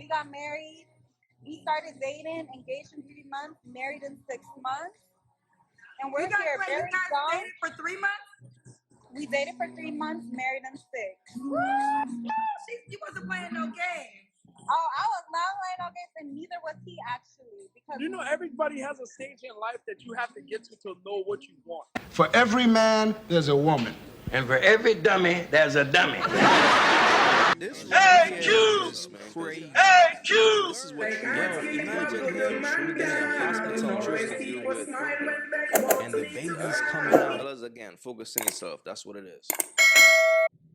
We got married. We started dating, engaged in 3 months, married in 6 months. And we're here very young. You guys dated for 3 months? We dated for 3 months, married in 6. You wasn't playing no games. Oh, I was not playing no games, and neither was he actually. Because you know, everybody has a stage in life that you have to get to know what you want. For every man, there's a woman. And for every dummy, there's a dummy. AyeQ! AyeQ! This is what you imagine him shooting in a hospital and the baby's coming out. Again, focus on yourself. That's what it is.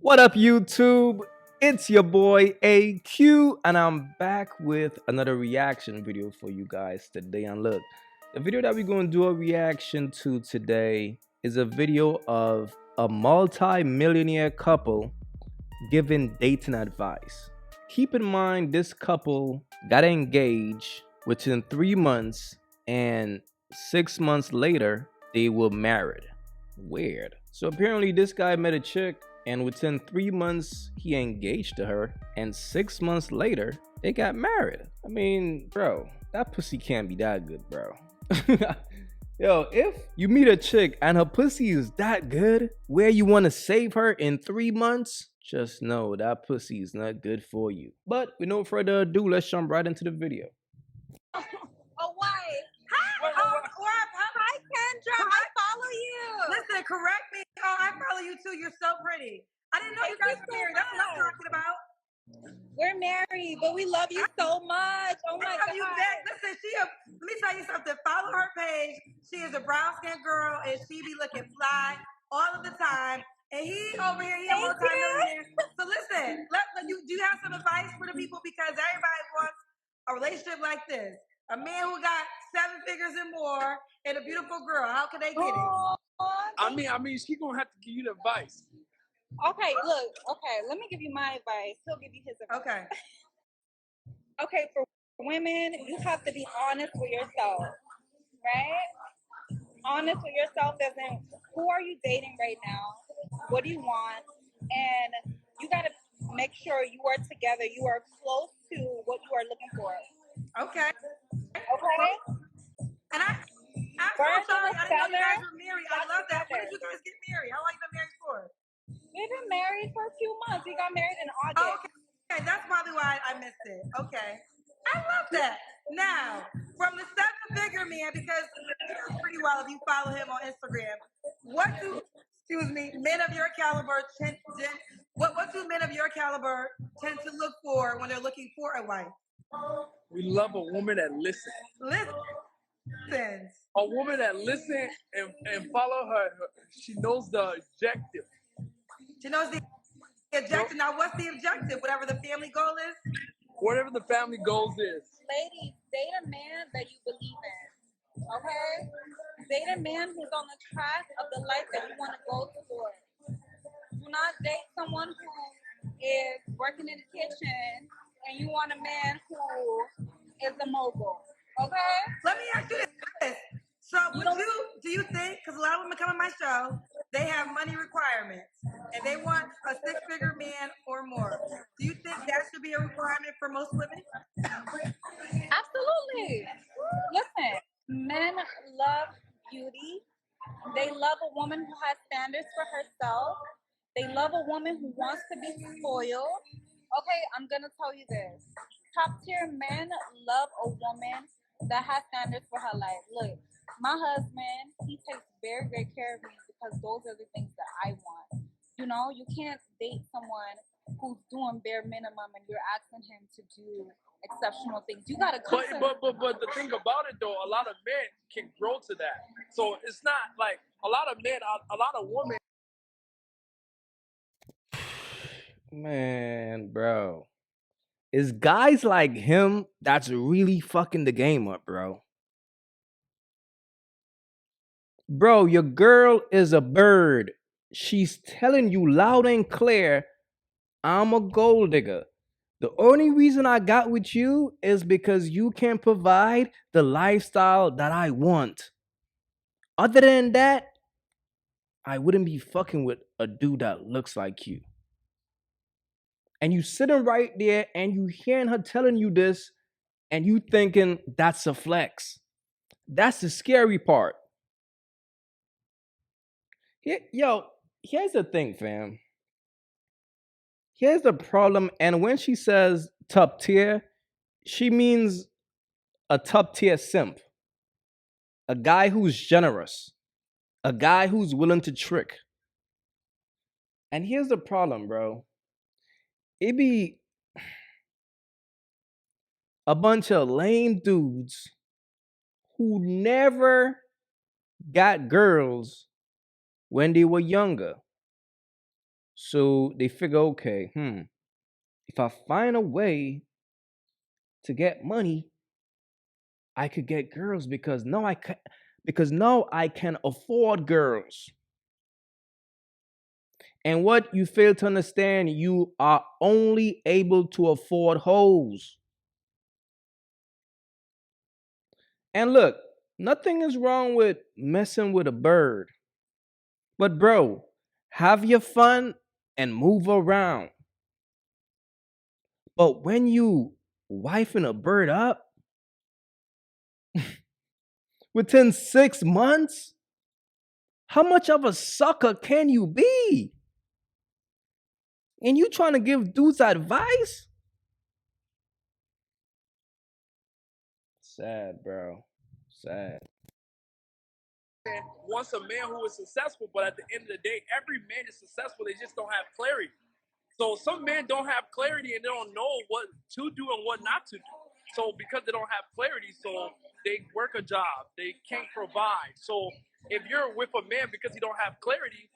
What up, YouTube? It's your boy AyeQ, and I'm back with another reaction video for you guys today. And look, the video that we're going to do a reaction to today is a video of a multi-millionaire couple giving dating advice. Keep in mind, this couple got engaged within 3 months, and 6 months later, they were married. Weird. So apparently this guy met a chick, and within 3 months, he engaged to her, and 6 months later, they got married. I mean, bro, that pussy can't be that good, bro. Yo, if you meet a chick and her pussy is that good, where you want to save her in 3 months, just know that pussy is not good for you. But with no further ado, let's jump right into the video. Oh, why? Hi, Kendra. I follow you. Listen, correct me. Oh, I follow you too. You're so pretty. I didn't know you guys were married. That's what I'm talking about. We're married, but we love you so much. Oh my God. Listen, let me tell you something. Follow her page. She is a brown skinned girl, and she be looking fly all of the time. And he over here, he a multi-millionaire. So listen, do you have some advice for the people? Because everybody wants a relationship like this. A man who got 7 figures and more and a beautiful girl. How can they get it? I mean, she gonna have to give you the advice. Okay, look. Okay, let me give you my advice. He'll give you his advice. Okay. Okay, for women, you have to be honest with yourself, right? Honest with yourself as in, who are you dating right now? What do you want? And you got to make sure you are together. You are close to what you are looking for. Okay. Okay? And I'm so sorry. I didn't know you guys were married. I love that. When did you guys get married? How long have you been married for? We've been married for a few months. We got married in August. Oh, okay. That's probably why I missed it. Okay. I love that. Now, from the 7-figure man, because he does pretty well if you follow him on Instagram, what do men of your caliber tend to look for when they're looking for a wife? We love a woman that listens. Listens. A woman that listens and follow her. She knows the objective. She knows the objective. Now, what's the objective? Whatever the family goal is? Whatever the family goals is. Ladies, date a man that you believe in, okay? Date a man who's on the track of the life that you want to go towards. Do not date someone who is working in the kitchen and you want a man who is a mogul, okay? Let me ask you this. So do you think, because a lot of women come on my show, they have money requirements and they want a 6-figure man or more. Do you think that should be a requirement for most women? Absolutely. Listen, men love beauty. They love a woman who has standards for herself. They love a woman who wants to be spoiled. Okay, I'm going to tell you this. Top tier men love a woman that has standards for her life. Look, my husband, he takes very great care of me because those are the things that I want. You know, you can't date someone who's doing bare minimum and you're asking him to do exceptional things. You gotta come. But the thing about it though, a lot of men can grow to that. So it's not like a lot of men, a lot of women. Man, bro. It's guys like him that's really fucking the game up, bro. Bro, your girl is a bird. She's telling you loud and clear, I'm a gold digger. The only reason I got with you is because you can provide the lifestyle that I want. Other than that, I wouldn't be fucking with a dude that looks like you. And you sitting right there and you hearing her telling you this, and you thinking that's a flex. That's the scary part. Yo, here's the thing, fam. Here's the problem. And when she says top tier, she means a top tier simp, a guy who's generous, a guy who's willing to trick. And here's the problem, bro. It be a bunch of lame dudes who never got girls when they were younger. So they figure, okay, if I find a way to get money, I could get girls because now I can afford girls. And what you fail to understand, you are only able to afford hoes. And look, nothing is wrong with messing with a bird. But bro, have your fun and move around. But when you wifing a bird up within 6 months, how much of a sucker can you be? And you trying to give dudes advice? Sad, bro. Sad. Wants a man who is successful, but at the end of the day, every man is successful. They just don't have clarity. So some men don't have clarity and they don't know what to do and what not to do. So because they don't have clarity, so they work a job, they can't provide. So if you're with a man because he don't have clarity,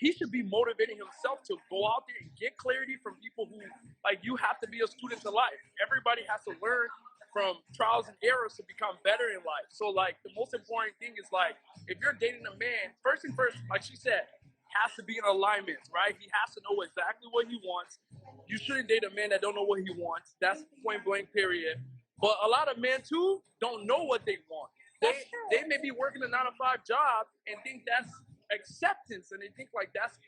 he should be motivating himself to go out there and get clarity from people who, like, you have to be a student to life. Everybody has to learn from trials and errors to become better in life. So like the most important thing is, like, if you're dating a man, first and first, like she said, has to be in alignment, right? He has to know exactly what he wants. You shouldn't date a man that don't know what he wants. That's point blank, period. But a lot of men too don't know what they want. They may be working a 9-to-5 job and think that's acceptance, and they think like that's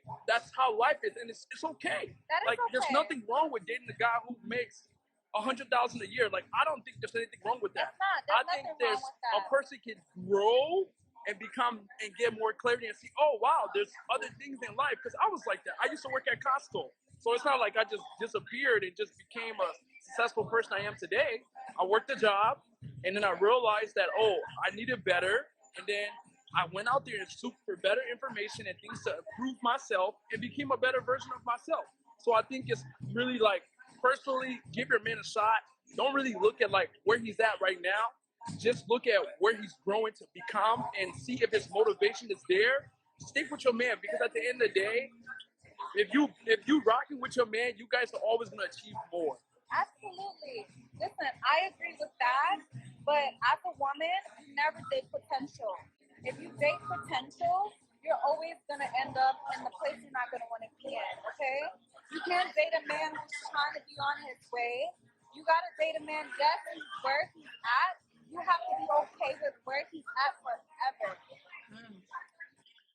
how life is, and it's okay. Like okay. There's nothing wrong with dating a guy who makes $100,000 a year. Like, I don't think there's anything wrong with that. I think there's a person can grow and become and get more clarity and see, oh wow, there's other things in life. Because I was like that. I used to work at Costco, so it's not like I just disappeared and just became a successful person I am today. I worked a job, and then I realized that, oh, I needed better, and then I went out there and sought for better information and things to improve myself and became a better version of myself. So I think it's really like, personally, give your man a shot. Don't really look at like where he's at right now. Just look at where he's growing to become and see if his motivation is there. Stick with your man, because at the end of the day, if you rocking with your man, you guys are always gonna achieve more. Absolutely. Listen, I agree with that, but as a woman, you never date potential. If you date potential, you're always gonna end up in the place you're not gonna want to be in. Okay? You can't date a man who's trying to be on his way. You gotta date a man, yes, where he's at. You have to be okay with where he's at forever.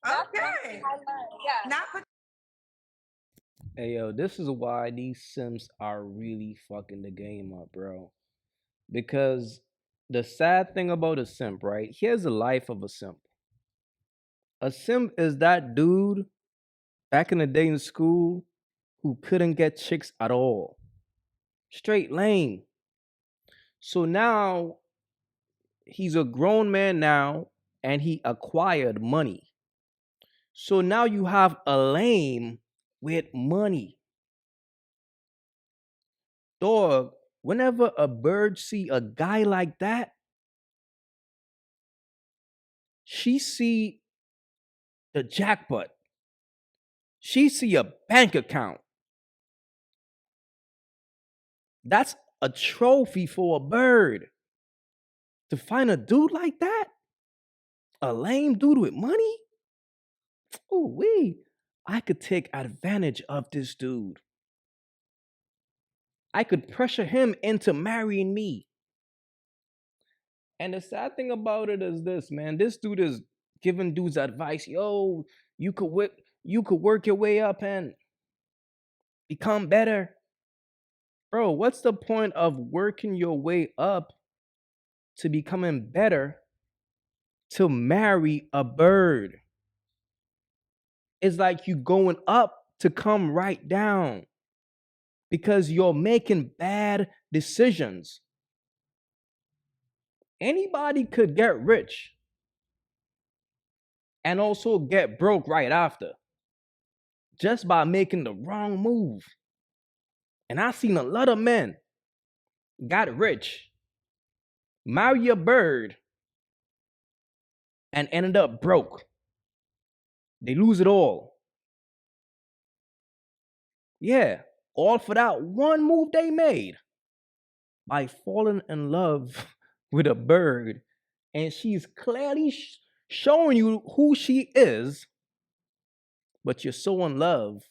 That's okay. I learned. Yeah. Not Hey yo, this is why these Sims are really fucking the game up, bro. Because the sad thing about a simp, right? Here's the life of a simp. A simp is that dude back in the day in school who couldn't get chicks at all. Straight lame. So now he's a grown man now and he acquired money. So now you have a lame with money. Dog, whenever a bird see a guy like that, she see the jackpot. She see a bank account. That's a trophy for a bird. To find a dude like that, a lame dude with money, oh wee, I could take advantage of this dude. I could pressure him into marrying me. And the sad thing about it is this, man. This dude is giving dudes advice. Yo, you could work your way up, and become better. Bro, what's the point of working your way up to becoming better to marry a bird? It's like you going up to come right down because you're making bad decisions. Anybody could get rich and also get broke right after just by making the wrong move. And I've seen a lot of men got rich, marry a bird, and ended up broke. They lose it all. Yeah, all for that one move they made by falling in love with a bird. And she's clearly showing you who she is, but you're so in love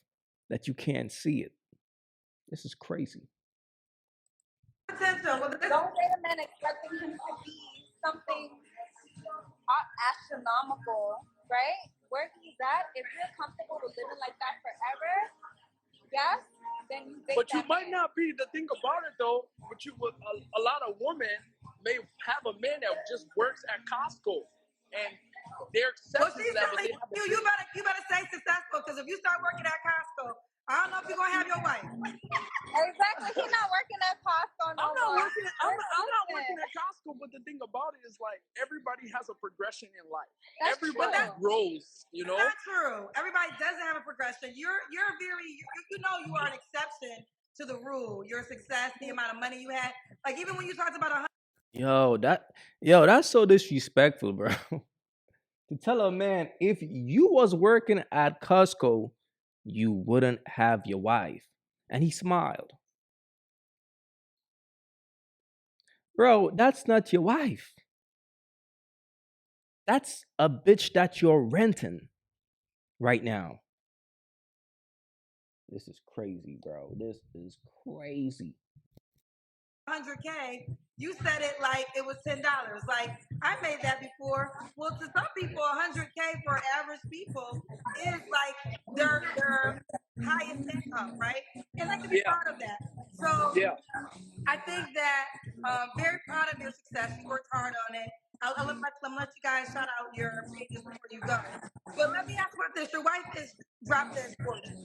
that you can't see it. This is crazy. Potential. Well, Don't date a man expecting him to be something astronomical, right? Where he's at, if you're comfortable with living like that forever, yes, then you date But you that might man. not be. The thing about it though, but you a lot of women may have a man that just works at Costco, and their Well, success she's level. telling you better stay successful, because if you start working at Costco, I don't know if you're gonna have your wife. Exactly. He's not working at Costco no I'm not more. working. I'm not working at Costco. But the thing about it is, like, everybody has a progression in life. That's Everybody true. grows. You know. Not true. Everybody doesn't have a progression. You're very you know you are an exception to the rule. Your success, the amount of money you had. Like even when you talked about That's so disrespectful, bro. To tell a man if you was working at Costco, you wouldn't have your wife. And he smiled. Bro, that's not your wife. That's a bitch that you're renting right now. This is crazy, bro. This is crazy. 100K, you said it like it was $10. Like I made that before. Well, to some people, 100K for average people is like their highest income, right? And I can be proud of that. So Yeah. I think that very proud of your success. You worked hard on it. I'll let you guys shout out your pages before you go. But let me ask about this. Your wife is drop dead gorgeous.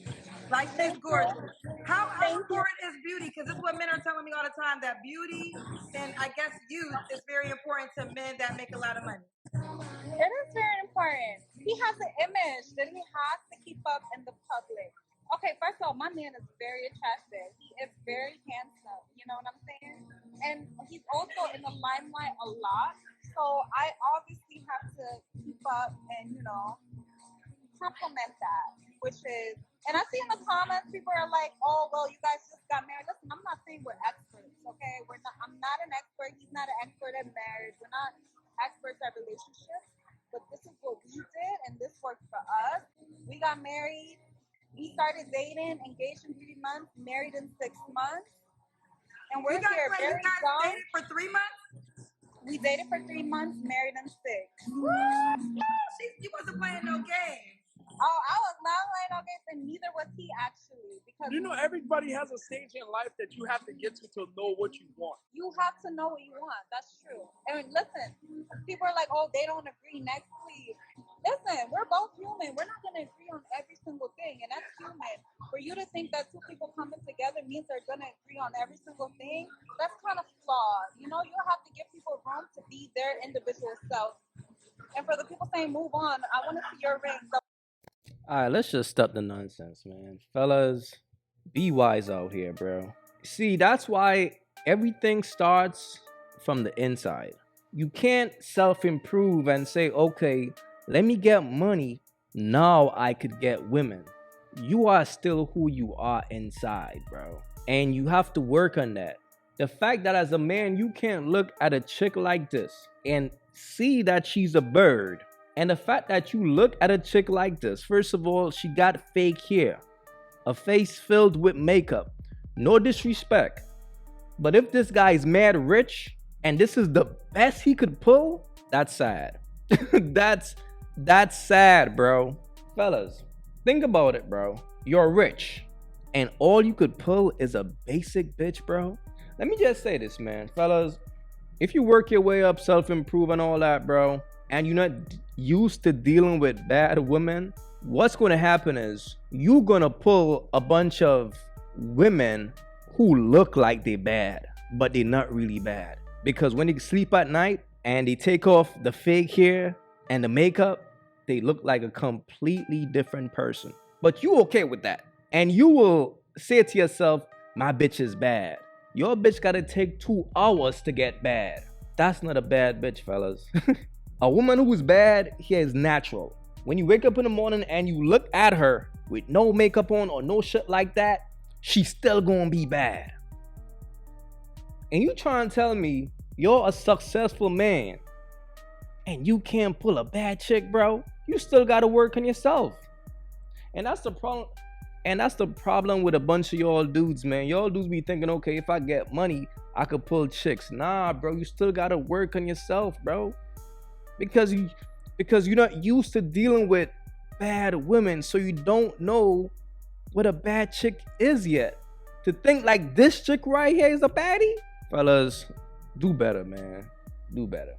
Like she's gorgeous. How important is beauty? Because this is what men are telling me all the time, that beauty and I guess youth is very important to men that make a lot of money. It is very important. He has an image that he has to keep up in the public. Okay, first of all, my man is very attractive. He is very handsome. You know what I'm saying? And he's also in the limelight a lot. So I obviously have to keep up and, compliment that, which is, and I see in the comments, people are like, oh, well, you guys just got married. Listen, I'm not saying we're experts, okay? I'm not an expert. He's not an expert at marriage. We're not experts at relationships, but this is what we did, and this worked for us. We got married. We started dating, engaged in 3 months, married in 6 months. And we're here very young. Dated for 3 months? We dated for 3 months, married in 6. You wasn't playing no games. Oh, I was not playing no games, and neither was he actually. Because everybody has a stage in life that you have to get to know what you want. You have to know what you want. That's true. And listen, people are like, oh, they don't agree next week. Listen, we're both human. We're not going to agree on every single thing, and that's human. For you to think that two people coming together means they're going to agree on every single thing, that's kind of flawed. You have to give people room to be their individual self. And for the people saying move on, I want to see your ring. All right, let's just stop the nonsense, man. Fellas, be wise out here, bro. See, that's why everything starts from the inside. You can't self-improve and say, okay, let me get money. Now I could get women. You are still who you are inside, bro. And you have to work on that. The fact that as a man, you can't look at a chick like this and see that she's a bird. And the fact that you look at a chick like this, first of all, she got fake hair, a face filled with makeup. No disrespect. But if this guy is mad rich and this is the best he could pull, that's sad. that's sad, bro. Fellas, think about it, bro. You're rich. and all you could pull is a basic bitch, bro. Let me just say this, man. Fellas, if you work your way up, self-improve and all that, bro, and you're not used to dealing with bad women, what's going to happen is you're going to pull a bunch of women who look like they bad, but they're not really bad. Because when they sleep at night and they take off the fake hair and the makeup, they look like a completely different person. But you okay with that. And you will say to yourself, my bitch is bad. Your bitch gotta take 2 hours to get bad. That's not a bad bitch, fellas. A woman who's bad here is natural. When you wake up in the morning and you look at her with no makeup on or no shit like that, she's still gonna be bad. And you trying to tell me you're a successful man and you can't pull a bad chick, bro? You still gotta work on yourself. And that's the problem. And that's the problem with a bunch of y'all dudes, man. Y'all dudes be thinking, okay, if I get money, I could pull chicks. Nah, bro, you still gotta work on yourself, bro. Because you're not used to dealing with bad women, so you don't know what a bad chick is yet. To think like this chick right here is a baddie? Fellas, do better, man. Do better.